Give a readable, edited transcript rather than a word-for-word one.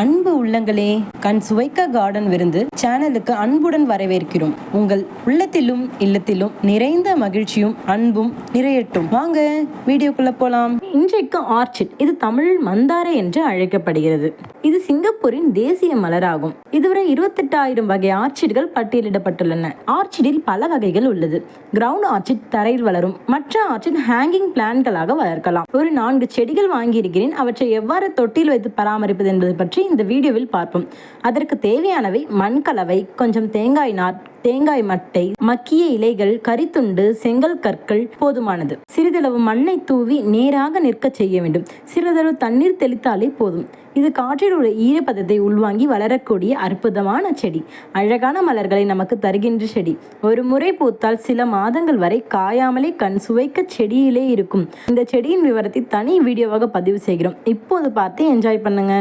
அன்பு உள்ளங்களே, கண் சுவைக்க கார்டன் விருந்து சேனலுக்கு அன்புடன் வரவேற்கிறோம். உங்கள் உள்ளத்திலும் இல்லத்திலும் நிறைந்த மகிழ்ச்சியும் அன்பும் நிறையட்டும். வாங்க வீடியோக்குள்ள போலாம். இன்றைக்கு ஆர்ச்சிட், இது தமிழில் மந்தாரை என்று அழைக்கப்படுகிறது. இது சிங்கப்பூரின் தேசிய மலராகும். இதுவரை 28,000 வகை ஆர்ச்சிட்கள் பட்டியலிடப்பட்டுள்ளன. ஆர்ச்சிடில் பல வகைகள் உள்ளது. கிரவுண்ட் ஆர்ச்சிட் தரையில் வளரும், மற்ற ஆர்ச்சிட் ஹேங்கிங் பிளான்களாக வளர்க்கலாம். ஒரு 4 செடிகள் வாங்கியிருக்கிறேன். அவற்றை எவ்வாறு தொட்டியில் வைத்து பராமரிப்பது என்பது பற்றி இந்த வீடியோவில் பார்ப்போம். அதற்கு தேவையானவை மண்கலவை, கொஞ்சம் தேங்காய் நார், தேங்காய் மட்டை, மக்கிய இலைகள், கரித்துண்டு, செங்கல் கற்கள் போதுமானது. சிறிதளவு மண்ணை தூவி நேராக நிற்க செய்ய வேண்டும். சிறிதளவு தண்ணீர் தெளித்தாலே போதும். இது காற்றில் உள்ள ஈரப்பதத்தை உள்வாங்கி வளரக்கூடிய அற்புதமான செடி. அழகான மலர்களை நமக்கு தருகின்ற செடி. ஒரு முறை பூத்தால் சில மாதங்கள் வரை காயாமலே கண் சுவைக்க செடியிலே இருக்கும். இந்த செடியின் விவரத்தை தனி வீடியோவாக பதிவு செய்கிறோம். இப்போது பார்த்து என்ஜாய் பண்ணுங்க.